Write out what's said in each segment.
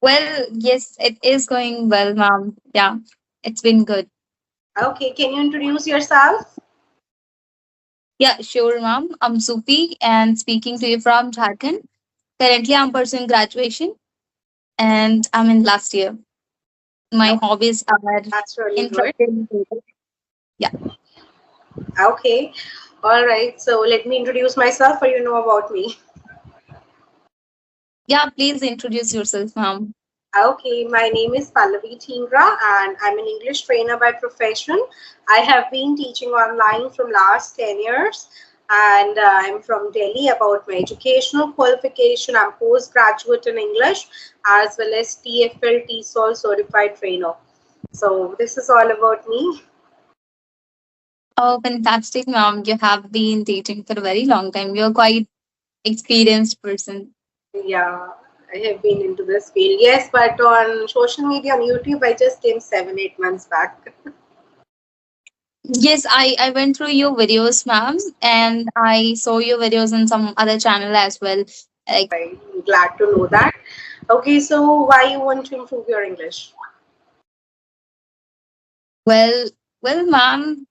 Well, yes, it is going well, ma'am. Yeah, it's been good. Okay, can you introduce yourself? Yeah, sure, ma'am. I'm Supi and speaking to you from Jharkhand. Currently, I'm pursuing graduation and I'm in last year. My Okay, hobbies are that's really good. interested in music. Yeah, Okay, all right. So let me introduce myself, or you know about me. yeah. Please introduce yourself, ma'am. Okay, my name is Pallavi Thingra, and I'm an English trainer by profession. I have been teaching online from last 10 years, and I'm from Delhi. About my educational qualification, I'm postgraduate in English as well as TFL TESOL certified trainer. So this is all about me. Oh, fantastic, ma'am. You have been teaching for a very long time. You're quite experienced person. Yeah, I have been into this field. Yes, but on social media, on YouTube, I just came 7, 8 months back. Yes, I went through your videos, ma'am, and I saw your videos on some other channel as well. Like, I'm glad to know that. Okay, so why you want to improve your English? well, well, ma'am.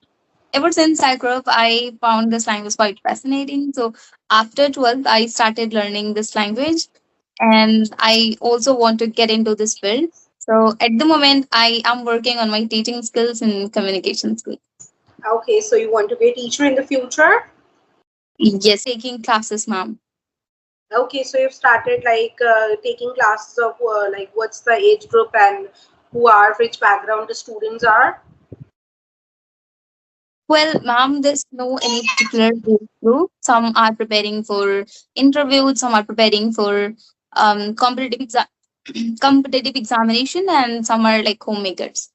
Ever since I grew up, I found this language quite fascinating. So after 12th, I started learning this language, and I also want to get into this field. So at the moment, I am working on my teaching skills and communication skills. Okay, so you want to be a teacher in the future? Yes, taking classes, ma'am. Okay, so you've started like taking classes of like what's the age group and who are, which background the students are? Well, ma'am, there's no any particular age group. Some are preparing for interviews, some are preparing for competitive examination, and some are like homemakers.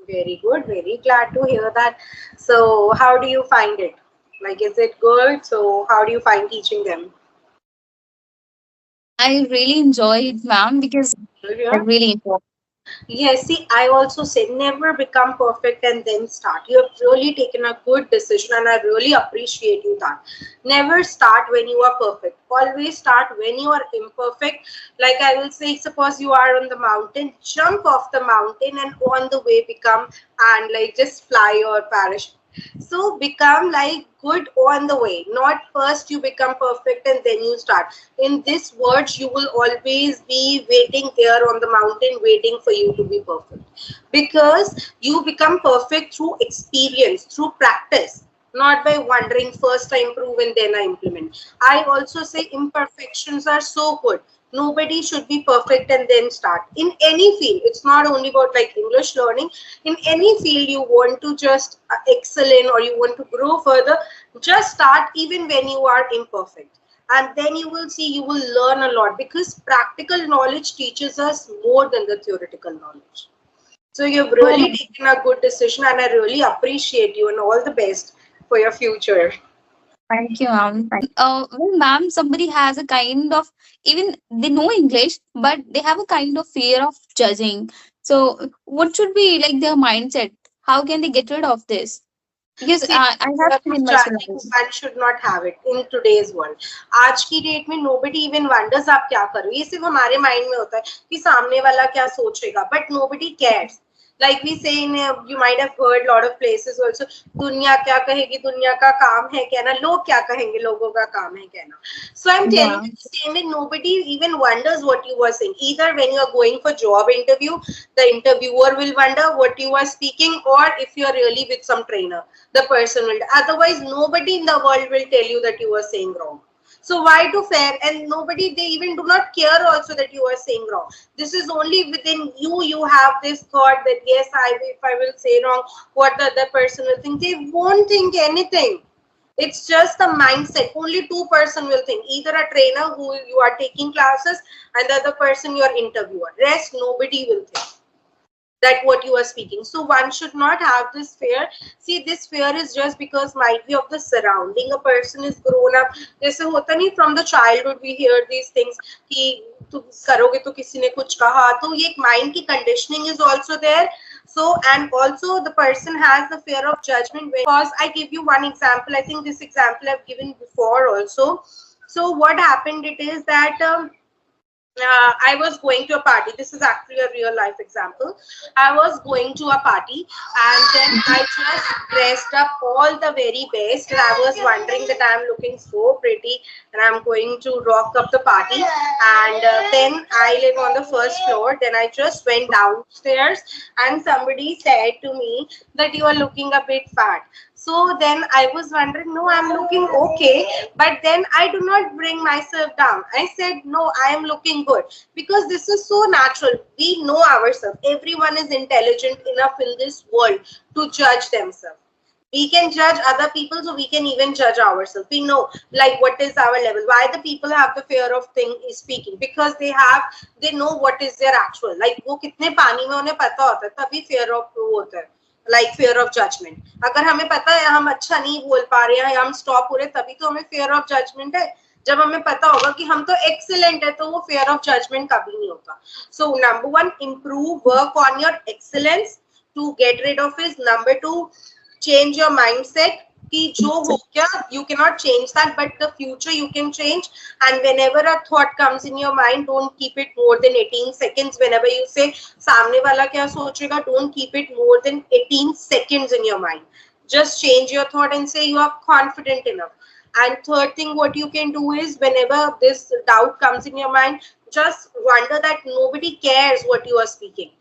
Very good, very glad to hear that. So, how do you find it? Like, is it good? So, how do you find teaching them? I really enjoy it, ma'am, because I Yeah. really enjoy. Yes, see, I also say never become perfect and then start. You have really taken a good decision, and I really appreciate you that. Never start when you are perfect. Always start when you are imperfect. Like I will say, suppose you are on the mountain, jump off the mountain and on the way become and like just fly or parachute. So become like good on the way, not first you become perfect and then you start. In this words, you will always be waiting there on the mountain, waiting for you to be perfect. Because you become perfect through experience, through practice, not by wondering first I improve and then I implement. I also say imperfections are so good. Nobody should be perfect and then start in any field. It's not only about like English learning. In any field you want to just excel in or you want to grow further, just start even when you are imperfect, and then you will see you will learn a lot because practical knowledge teaches us more than the theoretical knowledge. So you've Oh, really taken a good decision, and I really appreciate you and all the best for your future. thank you, ma'am. Well, ma'am, somebody has a kind of, even they know English, but they have a kind of fear of judging. So, what should be like their mindset? How can they get rid of this? Because See, I have fear seen of in my judging surroundings. one should not have it in today's world. आज की date में nobody even wonders आप क्या करो, ये सिर्फ हमारे mind में होता है कि सामने वाला क्या सोचेगा, but nobody cares. Like we say in you might have heard lot of places also, दुनिया क्या कहेगी, दुनिया का काम है कहना, लोग क्या कहेंगे, लोगों का काम है कहना. So I'm telling Yeah. you the same way, nobody even wonders what you were saying. Either when you are going for job interview, the interviewer will wonder what you are speaking, or if you are really with some trainer, the person will. Otherwise, nobody in the world will tell you that you are saying wrong. So why to fair, and nobody, they even do not care also that you are saying wrong. This is only within you. You have this thought that yes, if I will say wrong, what the other person will think. They won't think anything. It's just the mindset. Only two-person will think. Either a trainer who you are taking classes and the other person your interviewer. Rest nobody will think that what you are speaking. So one should not have this fear. See, this fear is just because might be of the surrounding. A person is grown up. जैसे होता नहीं, from the childhood we hear these things कि तुम करोगे तो किसी ने कुछ कहा, तो ये एक mind की conditioning is also there. So, and also the person has the fear of judgment. Because I give you one example. I think this example I've given before also. So what happened, it is that I was going to a party. This is actually a real life example. I was going to a party and then I just dressed up all the very best and I was wondering that I'm looking so pretty and I'm going to rock up the party. And then I live on the first floor. Then I just went downstairs and somebody said to me that you are looking a bit fat. So then I was wondering, no, I'm looking okay. But then I do not bring myself down. I said, no, I am looking good. Because this is so natural. We know ourselves. Everyone is intelligent enough in this world to judge themselves. We can judge other people, so we can even judge ourselves. We know like what is our level. Why the people have the fear of thing is speaking, because they know what is their actual, like वो कितने पानी में उन्हें पता होता है, तभी fear of वो होता है, like fear of judgment. अगर हमें पता है हम अच्छा नहीं बोल पा रहे हैं या हम stop हो रहे, तभी तो हमें fear of judgment है. जब हमें पता होगा कि हम तो excellent है, तो वो fear of judgment कभी नहीं होता. So number one, improve, work on your excellence to get rid of is. Number two, change your mindset कि जो हो गया, you cannot change that, but the future you can change. And whenever a thought comes in your mind, don't keep it more than 18 seconds. Whenever you say सामने वाला क्या सोचेगा, don't keep it more than 18 seconds in your mind. Just change your thought and say you are confident enough. And third thing what you can do is, whenever this doubt comes in your mind, just wonder that nobody cares what you are speaking.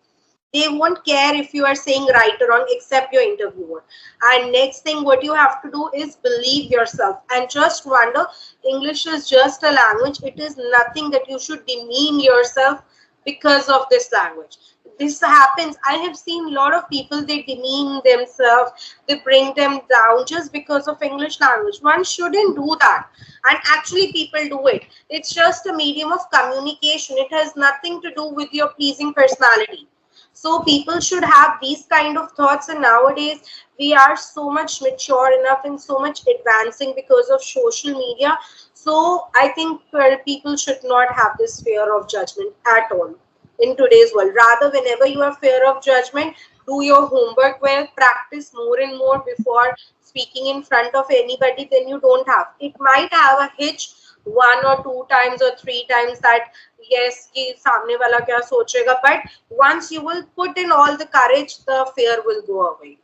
They won't care if you are saying right or wrong except your interviewer. And next thing what you have to do is believe yourself and just wonder, English is just a language. It is nothing that you should demean yourself because of this language. This happens. I have seen a lot of people, they demean themselves, they bring them down just because of English language. One shouldn't do that. And actually people do it. It's just a medium of communication. It has nothing to do with your pleasing personality. So people should have these kind of thoughts, and nowadays we are so much mature enough and so much advancing because of social media. So I think people should not have this fear of judgment at all in today's world. Rather, whenever you have fear of judgment, do your homework well, practice more and more before speaking in front of anybody. Then you don't have. It might have a hitch one or two times or three times that yes कि सामने वाला क्या सोचेगा, but once you will put in all the courage, the fear will go away.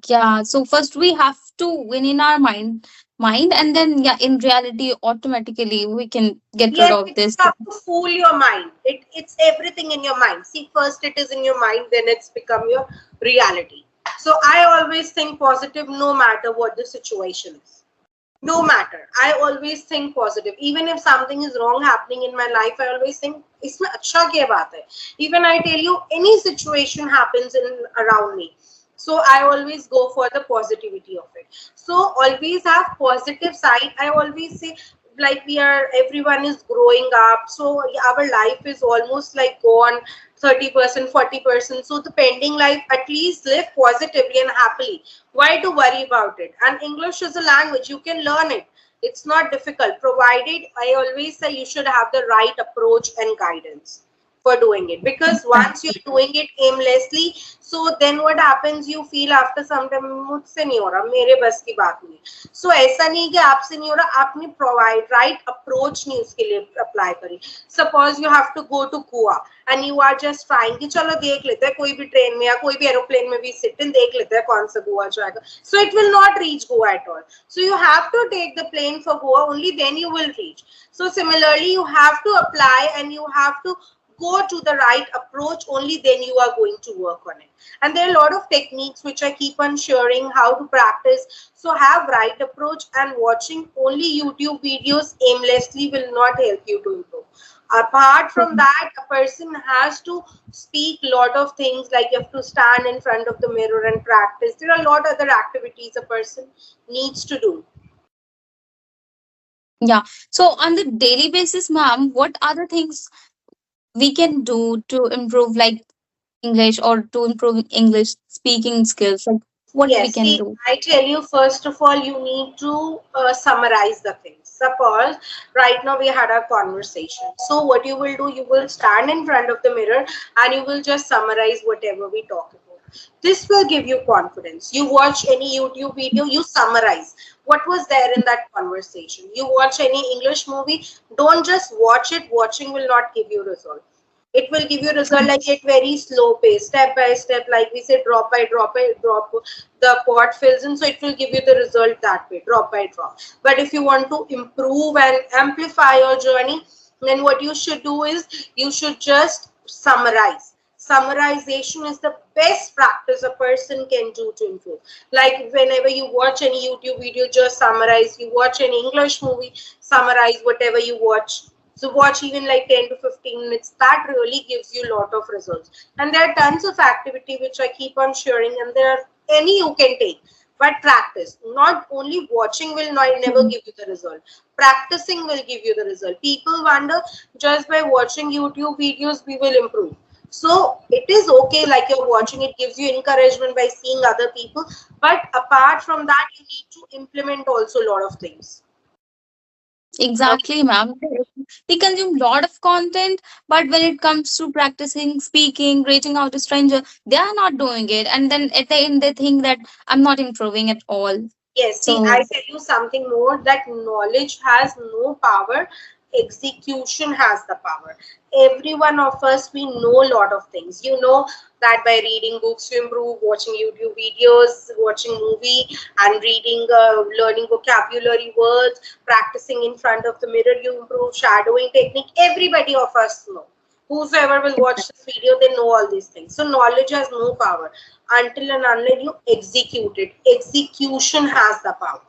Yeah, so first we have to win in our mind, and then yeah, in reality, automatically we can get rid Yes, of it this. have to fool your mind. It's everything in your mind. See, first it is in your mind, then it's become your reality. So I always think positive no matter what the situation is. No matter. I always think positive. Even if something is wrong happening in my life, I always think इसमें अच्छा क्या बात है. Even I tell you, any situation happens in around me. So I always go for the positivity of it. So always have positive side. I always say like we are, everyone is growing up. So our life is almost like gone 30%, 40%. So the pending life, at least live positively and happily. Why to worry about it? And English is a language, you can learn it. It's not difficult, provided I always say you should have the right approach and guidance for doing it, because once you're doing it aimlessly, so then what happens, you feel after some time मुझसे नहीं हो रहा, मेरे बस की बात नहीं. So ऐसा नहीं कि आपसे नहीं हो रहा, आपने provide right approach नहीं उसके लिए apply करी. Suppose you have to go to Goa and you are just trying कि चलो देख लेते हैं कोई भी ट्रेन में या कोई भी एरोप्लेन में भी sit in देख लेते हैं कौन सा गोवा जाएगा. So it will not reach Goa at all. So you have to take the plane for Goa, only then you will reach. So similarly you have to apply and you have to go to the right approach, only then you are going to work on it. And there are a lot of techniques which I keep on sharing how to practice. So have right approach, and watching only YouTube videos aimlessly will not help you to improve. Apart from that, a person has to speak a lot of things, like you have to stand in front of the mirror and practice. There are a lot of other activities a person needs to do. Yeah. So on the daily basis, ma'am, what are the things we can do to improve like English, or to improve English speaking skills? Like what we Yes, can see, do? I tell you, first of all, you need to summarize the things. Suppose right now we had a conversation. So, what you will do, you will stand in front of the mirror and you will just summarize whatever we talk about. This will give you confidence. You watch any YouTube video, you summarize what was there in that conversation. You watch any English movie, don't just watch it. Watching will not give you result. It will give you result like at very slow pace, step by step, like we say, drop by drop. The pot fills in, so it will give you the result that way, drop by drop. But if you want to improve and amplify your journey, then what you should do is you should just summarize. Summarization is the best practice a person can do to improve. Like whenever you watch any YouTube video, just summarize. You watch an English movie, summarize whatever you watch. So watch even like 10 to 15 minutes. That really gives you a lot of results. And there are tons of activity which I keep on sharing, and there are any you can take. But practice. Not only watching will not never give you the result. Practicing will give you the result. People wonder just by watching YouTube videos we will improve. So it is okay, like you're watching, it gives you encouragement by seeing other people. But apart from that, you need to implement also a lot of things. Exactly, ma'am. They consume lot of content, but when it comes to practicing speaking, reaching out to stranger, they are not doing it. And then at the end, they think that I'm not improving at all. Yes, see, So I tell you something more, that knowledge has no power, execution has the power. Every one of us, we know a lot of things. You know that by reading books you improve, watching YouTube videos, watching movie, and reading, learning vocabulary words, practicing in front of the mirror, you improve, shadowing technique. Everybody of us know. Whosoever will watch this video, they know all these things. So knowledge has no power until and unless you execute it. Execution has the power.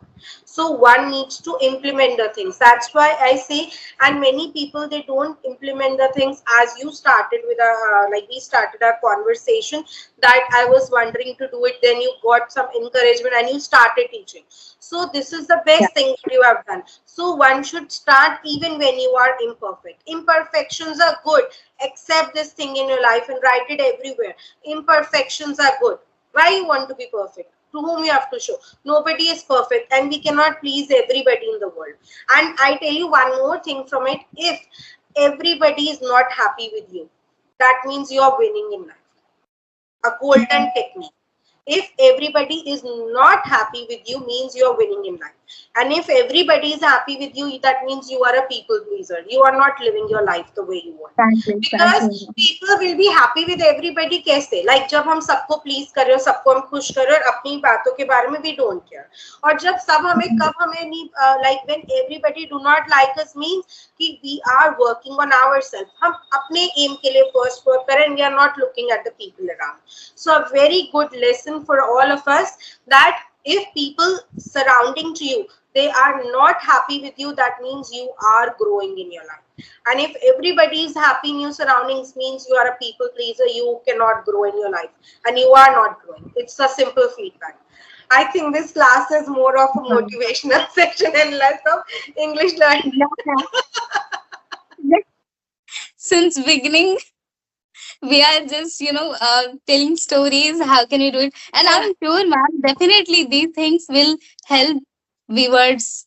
So one needs to implement the things. That's why I say, and many people, they don't implement the things. As you started with our, like we started our conversation, that I was wondering to do it, then you got some encouragement and you started teaching. So this is the yeah, best thing that you have done. So one should start even when you are imperfect. Imperfections are good. Accept this thing in your life and write it everywhere. Imperfections are good. Why you want to be perfect? To whom you have to show? Nobody is perfect, and we cannot please everybody in the world. And I tell you one more thing from it: if everybody is not happy with you, that means you are winning in life. A golden technique. If everybody is not happy with you, means you are winning in life. And if everybody is happy with you, that means you are a people pleaser. You are not living your life the way you want. exactly, Because exactly. people will be happy with everybody कैसे? Like जब हम सबको please कर रहे हो, सबको हम खुश कर रहे हो, और अपनी बातों के बारे में we don't care. और जब सब हमें कब हमें नहीं, like when everybody do not like us means कि we are working on ourselves. हम अपने aim के लिए first work करें, and we are not looking at the people around. So a very good lesson for all of us, that if people surrounding to you, they are not happy with you, that means you are growing in your life. And if everybody is happy in your surroundings, means you are a people pleaser, you cannot grow in your life, and you are not growing. It's a simple feedback. I think this class is more of a motivational section and less of English learning. Yeah, yeah. Since beginning, we are just telling stories. How can we do it? And I'm sure, ma'am, definitely these things will help viewers